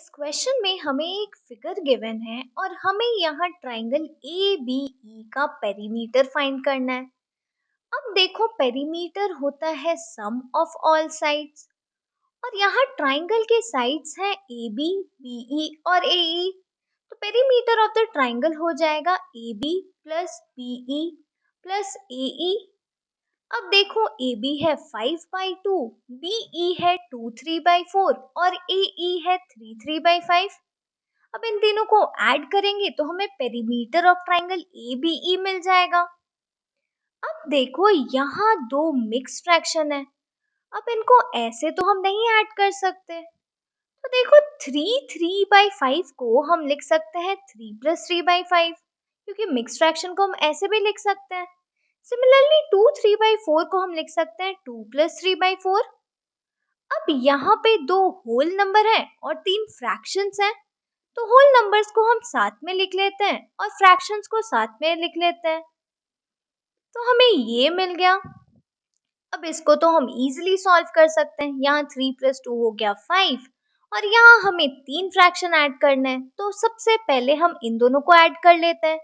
इस क्वेश्चन में हमें एक फिगर गिवन है और हमें यहाँ ट्राइंगल ए बी ई का पेरीमीटर फाइंड करना है। अब देखो पेरीमीटर होता है सम ऑफ ऑल साइड्स और यहाँ ट्राइंगल के साइड्स हैं ए बी बी ई और ए ई। तो पेरीमीटर ऑफ द ट्राइंगल हो जाएगा A B plus B E plus A E. अब देखो ए बी है 5/2, बी ई है 2/3/4 और ए ई है 3/3/5। अब इन तीनों को ऐड करेंगे तो हमें perimeter of triangle A B E मिल जाएगा। अब देखो यहाँ दो मिक्स फ्रैक्शन है, अब इनको ऐसे तो हम नहीं ऐड कर सकते। तो देखो 3/3/5 को हम लिख सकते हैं 3 + 3/5, क्योंकि मिक्स फ्रैक्शन को हम ऐसे भी लिख सकते हैं। सिमिलरली 2/3/4 को हम लिख सकते हैं 2 + 3/4। अब यहाँ पे दो होल नंबर है और तीन फ्रैक्शंस हैं, तो होल नंबर्स को हम साथ में लिख लेते हैं और फ्रैक्शंस को साथ में लिख लेते हैं। तो हमें ये मिल गया। अब इसको तो हम इजीली सॉल्व कर सकते हैं। यहाँ 3 + 2 हो गया 5 और यहाँ हमें तीन फ्रैक्शन ऐड करने हैं, तो सबसे पहले हम इन दोनों को ऐड कर लेते हैं।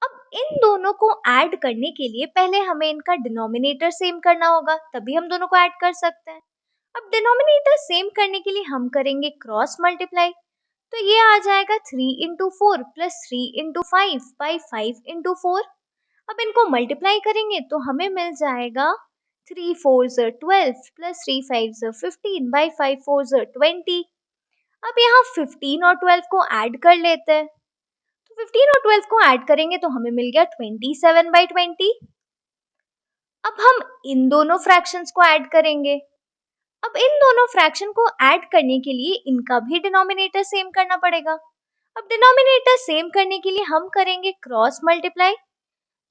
अब इन दोनों को ऐड करने के लिए पहले हमें इनका डिनोमिनेटर सेम करना होगा, तभी हम दोनों को ऐड कर सकते हैं। अब डिनोमिनेटर सेम करने के लिए हम करेंगे क्रॉस मल्टीप्लाई, तो ये आ जाएगा 3 × 4 + 3 × 5 by 5 × 4। अब इनको मल्टीप्लाई करेंगे तो हमें मिल जाएगा 3 4s are 12 + 3 5s are 15 by 5 4s are 20। अब यहाँ 15 और 12 को ऐड कर लेते हैं, तो 15 और 12 को ऐड करेंगे तो हमें मिल गया 27/20। अब हम इन दोनों फ्रैक्शंस को ऐड करेंगे। अब इन दोनों फ्रैक्शन को ऐड करने के लिए इनका भी डिनोमिनेटर सेम करना पड़ेगा। अब डिनोमिनेटर सेम करने के लिए हम करेंगे क्रॉस मल्टीप्लाई,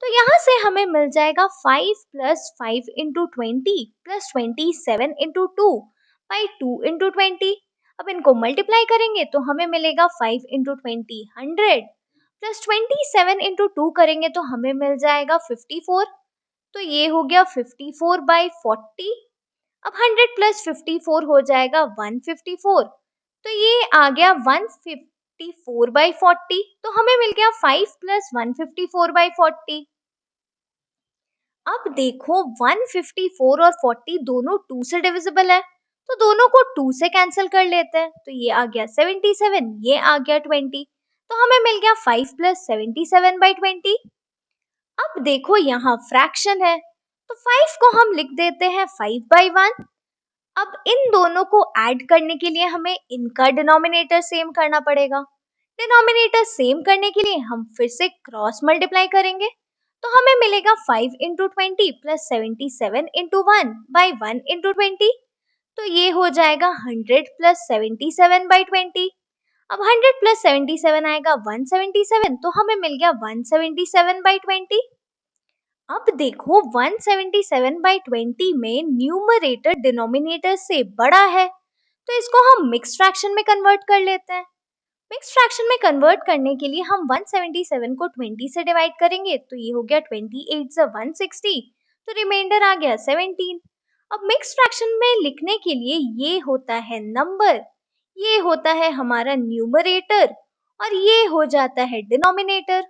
तो यहाँ से हमें मिल जाएगा 5 + 5 × 20 + 27 × 2 by 2 × 20। अब इनको मल्टीप्लाई करेंगे तो हमें मिलेगा 5 × 20 100 + 27 × 2 करेंगे तो हमें मिल जाएगा 54। तो ये हो गया 54/40। अब 100 + 54 हो जाएगा 154, तो ये आ गया 154/40। तो हमें मिल गया 5 + 154/40। अब देखो 154 और 40 दोनों 2 से डिविजिबल है, तो दोनों को 2 से कैंसिल कर लेते हैं। तो ये आ गया 77, ये आ गया 20, तो हमें मिल गया 5 + 77/20। अब देखो यहाँ फ्रैक्शन है, तो 5 को हम लिख देते हैं 5/1। अब इन दोनों को ऐड करने के लिए हमें इनका डिनोमिनेटर सेम करना पड़ेगा। डिनोमिनेटर सेम करने के लिए हम फिर से क्रॉस मल्टीप्लाई करेंगे, तो हमें मिलेगा 5 × 20 + 77 × 1 by 1 × 20। तो ये हो जाएगा 100 + 77/20। अब 100 + 77 आएगा 177, तो हमें मिल गया 177/20। अब देखो 177/20 में न्यूमरेटर डिनोमिनेटर से बड़ा है, तो इसको हम मिक्स फ्रैक्शन में कन्वर्ट कर लेते हैं। मिक्स फ्रैक्शन में कन्वर्ट करने के लिए हम 177 को 20 से डिवाइड करेंगे, तो ये हो गया 28 160, तो रिमाइंडर आ गया 17। अब मिक्स फ्रैक्शन में लिखने के लिए ये होता है नंबर, ये होता है हमारा न्यूमरेटर और ये हो जाता है डिनोमिनेटर।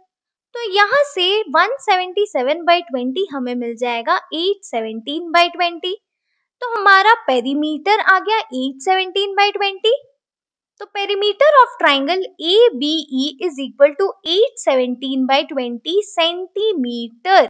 तो यहाँ से 177/20 हमें मिल जाएगा 817/20। तो हमारा पेरीमीटर आ गया 817/20। तो perimeter of triangle A B E is equal to 817/20 centimetre.